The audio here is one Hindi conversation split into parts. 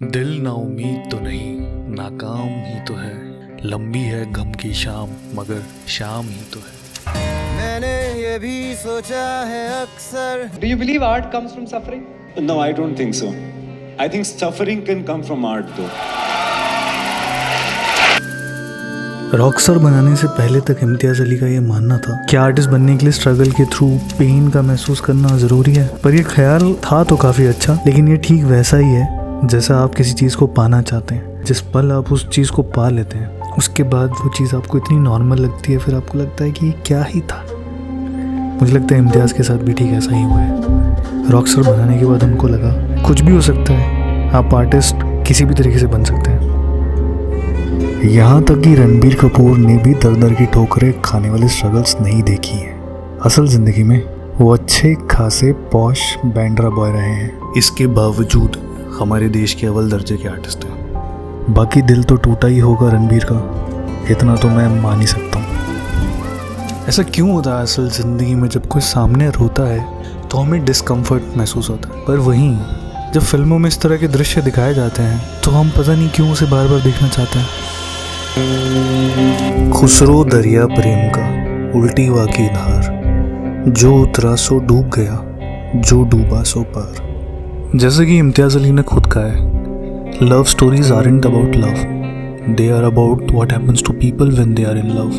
दिल ना उम्मीद तो नहीं, नाकाम ही तो है। लंबी है गम की शाम, मगर शाम ही तो है। मैंने ये भी सोचा है अक्सर। Do you believe art comes from suffering? No, I don't think so. I think suffering can come from art though. Rockstar बनाने से पहले तक इम्तियाज अली का ये मानना था कि आर्टिस्ट बनने के लिए स्ट्रगल के थ्रू पेन का महसूस करना जरूरी है। पर ये ख्याल था तो काफी अच्छा, लेकिन ये ठीक वैसा ही है जैसा आप किसी चीज को पाना चाहते हैं। जिस पल आप उस चीज को पा लेते हैं, उसके बाद वो चीज आपको इतनी नॉर्मल लगती है, फिर आपको लगता है कि ये क्या ही था। मुझे लगता है इम्तियाज के साथ भी ठीक ऐसा ही हुआ है। रॉकस्टार बनाने के बाद उनको लगा कुछ भी हो सकता है, आप आर्टिस्ट किसी भी तरीके से बन सकते हैं। यहाँ तक कि रणबीर कपूर ने भी दर दर की ठोकरें खाने वाले स्ट्रगल्स नहीं देखी हैं। असल जिंदगी में वो अच्छे खासे पॉश बैंड्रा बॉय रहे हैं। इसके बावजूद हमारे देश के अव्वल दर्जे के आर्टिस्ट हैं। बाकी दिल तो टूटा ही होगा रणबीर का, इतना तो मैं मान ही सकता हूँ। ऐसा क्यों होता है असल ज़िंदगी में, जब कोई सामने रोता है तो हमें डिस्कम्फर्ट महसूस होता है, पर वहीं जब फिल्मों में इस तरह के दृश्य दिखाए जाते हैं तो हम पता नहीं क्यों उसे बार बार देखना चाहते हैं। खुसरो दरिया प्रेम का उल्टी वाकी धार, जो उतरा सो डूब गया, जो डूबा सो पार। जैसे कि इम्तियाज अली ने खुद कहा है, love stories aren't about love, they are about what happens to people when they are in love.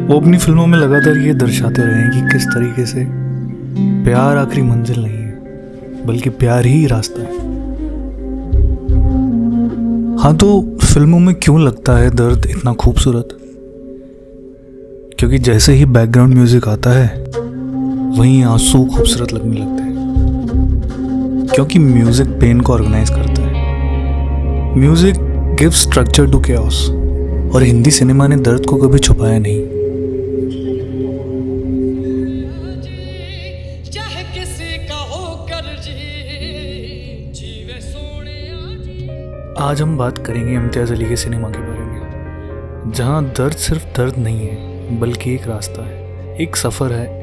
वो अपनी फिल्मों में लगातार ये दर्शाते रहे हैं कि किस तरीके से प्यार आखिरी मंजिल नहीं है, बल्कि प्यार ही रास्ता है। हाँ, तो फिल्मों में क्यों लगता है दर्द इतना खूबसूरत? क्योंकि जैसे ही बैकग्राउंड म्यूजिक आता है वहीं आंसू खूबसूरत लगने लगते हैं, क्योंकि म्यूजिक पेन को ऑर्गेनाइज करता है। Music gives structure to chaos, और हिंदी सिनेमा ने दर्द को कभी छुपाया नहीं। आज हम बात करेंगे इम्तियाज अली के सिनेमा के बारे में, जहां दर्द सिर्फ दर्द नहीं है, बल्कि एक रास्ता है, एक सफर है,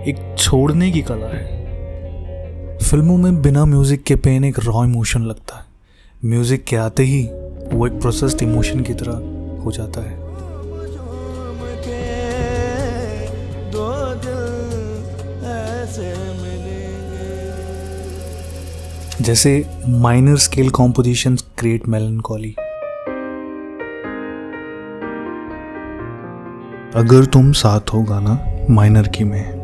एक छोड़ने की कला है। फिल्मों में बिना म्यूजिक के पेन एक रॉ इमोशन लगता है, म्यूजिक के आते ही वो एक प्रोसेस्ड इमोशन की तरह हो जाता है। जैसे minor scale compositions create melancholy. अगर तुम साथ हो गाना माइनर की में,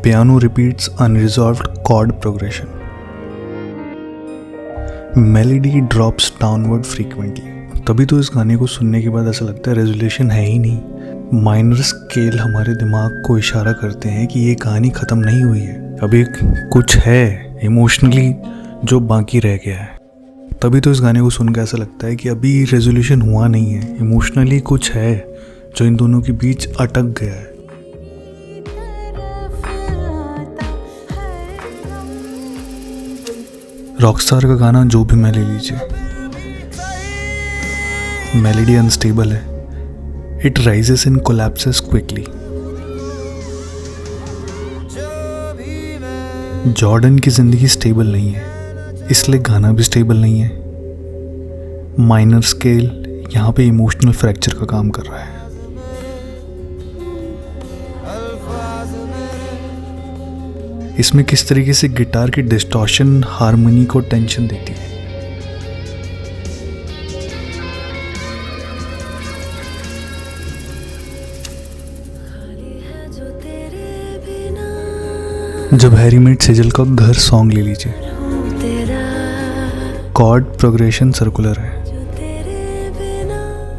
piano repeats unresolved chord progression, melody drops downward frequently. तभी तो इस गाने को सुनने के बाद ऐसा लगता है रेजोल्यूशन है ही नहीं। माइनर स्केल हमारे दिमाग को इशारा करते हैं कि ये कहानी ख़त्म नहीं हुई है, अभी कुछ है इमोशनली जो बाकी रह गया है। तभी तो इस गाने को सुन के ऐसा लगता है कि अभी रेजोल्यूशन हुआ नहीं है, इमोशनली कुछ है जो इन दोनों के बीच अटक गया है। रॉकस्टार का गाना जो भी मैं ले लीजिए, मेलोडी अनस्टेबल है, it rises and collapses quickly. Jordan की जिंदगी स्टेबल नहीं है, इसलिए गाना भी स्टेबल नहीं है। माइनर स्केल यहाँ पे इमोशनल फ्रैक्चर का काम कर रहा है। इसमें किस तरीके से गिटार की डिस्टॉर्शन हारमोनी को टेंशन देती है। जब हैरी मेट सेजल का घर सॉन्ग ले लीजिए, कॉर्ड प्रोग्रेशन सर्कुलर है,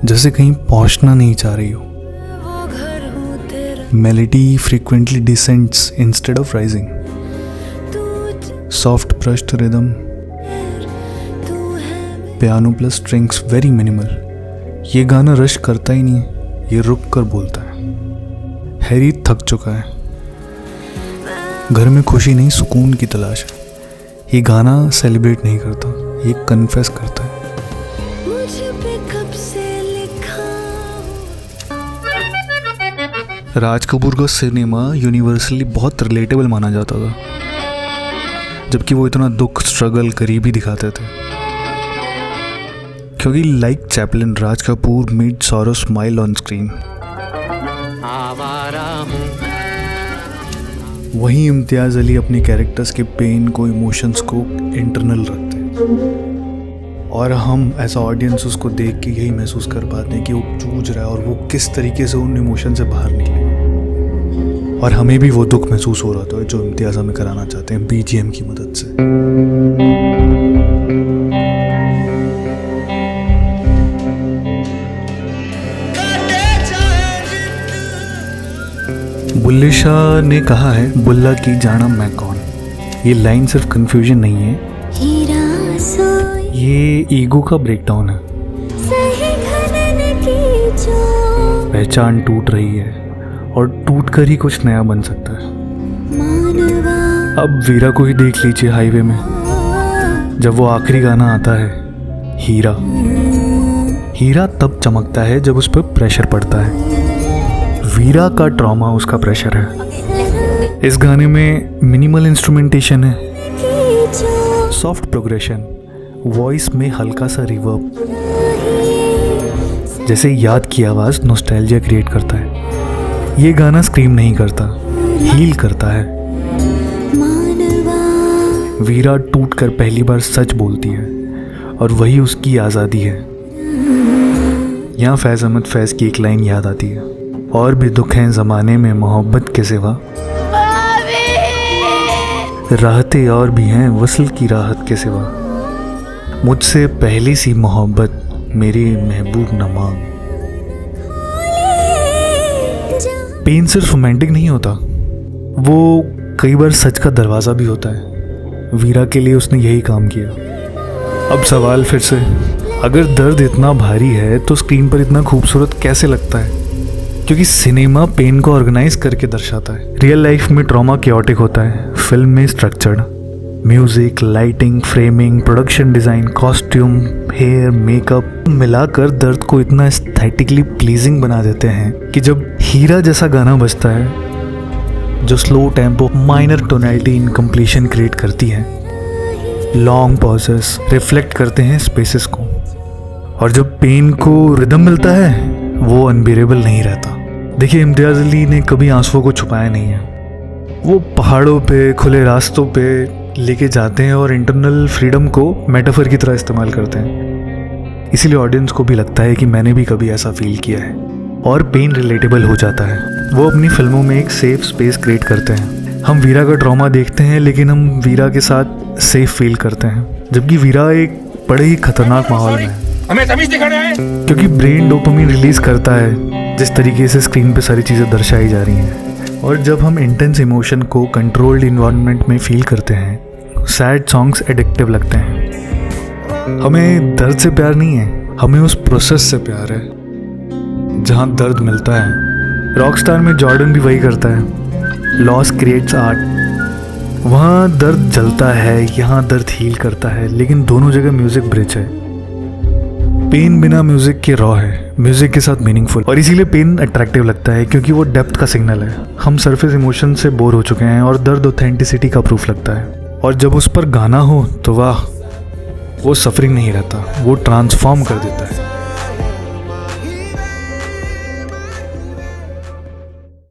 जैसे कहीं पहुंचना नहीं चाह रही हो। Melody frequently descends instead of rising, soft brushed rhythm, piano plus strings very minimal. ये गाना रश करता ही नहीं है, ये रुक कर बोलता है। हैरी थक चुका है, घर में खुशी नहीं सुकून की तलाश है। ये गाना सेलिब्रेट नहीं करता, ये कन्फेस करता है। राज कपूर का सिनेमा यूनिवर्सली बहुत रिलेटेबल माना जाता था। जबकि वो इतना दुख, स्ट्रगल, गरीबी दिखाते थे। क्योंकि like Chaplin, Raj Kapoor made sorrow smile on screen. वहीं इम्तियाज़ अली अपने कैरेक्टर्स के पेन को, इमोशंस को इंटरनल रखते हैं और हम एज ऑडियंस उसको देख के यही महसूस कर पाते हैं कि वो जूझ रहा है और वो किस तरीके से उन इमोशन से बाहर निकले। और हमें भी वो दुख महसूस हो रहा था जो इम्तियाज़ हमें कराना चाहते हैं बीजीएम की मदद से। बुल्ले शाह ने कहा है, बुल्ला की जाना मैं कौन। ये लाइन सिर्फ कंफ्यूजन नहीं है, ये ईगो का ब्रेकडाउन है। पहचान टूट रही है और टूट कर ही कुछ नया बन सकता है। अब वीरा को ही देख लीजिए हाईवे में, जब वो आखिरी गाना आता है, हीरा। हीरा तब चमकता है जब उस पर प्रेशर पड़ता है। वीरा का ट्रॉमा उसका प्रेशर है। इस गाने में मिनिमल इंस्ट्रूमेंटेशन है, सॉफ्ट प्रोग्रेशन, वॉइस में हल्का सा रिवर्ब, जैसे याद की आवाज़ नॉस्टैल्जिया क्रिएट करता है। ये गाना स्क्रीम नहीं करता, हील करता है। वीरा टूट कर पहली बार सच बोलती है और वही उसकी आज़ादी है। यहाँ फैज़ अहमद फैज़ की एक लाइन याद आती है, और भी दुख हैं ज़माने में मोहब्बत के सिवा, राहतें और भी हैं वसल की राहत के सिवा, मुझसे पहली सी मोहब्बत मेरी महबूब न मांग। पेन सिर्फ रोमांटिक नहीं होता, वो कई बार सच का दरवाज़ा भी होता है। वीरा के लिए उसने यही काम किया। अब सवाल फिर से, अगर दर्द इतना भारी है तो स्क्रीन पर इतना खूबसूरत कैसे लगता है? क्योंकि सिनेमा पेन को ऑर्गेनाइज करके दर्शाता है। रियल लाइफ में ट्रॉमा क्योटिक होता है, फिल्म में structured. Music, lighting, framing, production design, costume, hair, makeup मिलाकर दर्द को इतना एस्थेटिकली प्लीजिंग बना देते हैं कि जब हीरा जैसा गाना बजता है जो slow tempo, minor tonality incompletion create करती है, लॉन्ग पॉजेस रिफ्लेक्ट करते हैं स्पेसेस को, और जब पेन को रिदम मिलता है वो अनबियरेबल नहीं रहता। देखिए, इम्तियाज़ अली ने कभी आंसुओं को छुपाया नहीं है। वो पहाड़ों पे, खुले रास्तों पे लेके जाते हैं और इंटरनल फ्रीडम को मेटाफर की तरह इस्तेमाल करते हैं। इसीलिए ऑडियंस को भी लगता है कि मैंने भी कभी ऐसा फील किया है और पेन रिलेटेबल हो जाता है। वो अपनी फिल्मों में एक सेफ स्पेस क्रिएट करते हैं। हम वीरा का ट्रॉमा देखते हैं लेकिन हम वीरा के साथ सेफ फील करते हैं, जबकि वीरा एक बड़े ही खतरनाक माहौल में है। हमें तमीज दिखाना है, क्योंकि ब्रेन डोपामिन रिलीज करता है जिस तरीके से स्क्रीन पे सारी चीज़ें दर्शाई जा रही हैं। और जब हम इंटेंस इमोशन को कंट्रोल्ड इन्वायरमेंट में फील करते हैं, सैड सॉन्ग्स एडिक्टिव लगते हैं। हमें दर्द से प्यार नहीं है, हमें उस प्रोसेस से प्यार है जहाँ दर्द मिलता है। रॉकस्टार में जॉर्डन भी वही करता है, लॉस क्रिएट्स आर्ट। वहाँ दर्द जलता है, यहाँ दर्द हील करता है, लेकिन दोनों जगह म्यूजिक ब्रिज है। पेन बिना म्यूजिक के रॉ है, म्यूजिक के साथ मीनिंगफुल, और इसीलिए पेन अट्रैक्टिव लगता है क्योंकि वो डेप्थ का सिग्नल है। हम सरफेस इमोशन से बोर हो चुके हैं और दर्द ऑथेंटिसिटी का प्रूफ लगता है। और जब उस पर गाना हो तो वाह, वो सफरिंग नहीं रहता, वो ट्रांसफॉर्म कर देता है।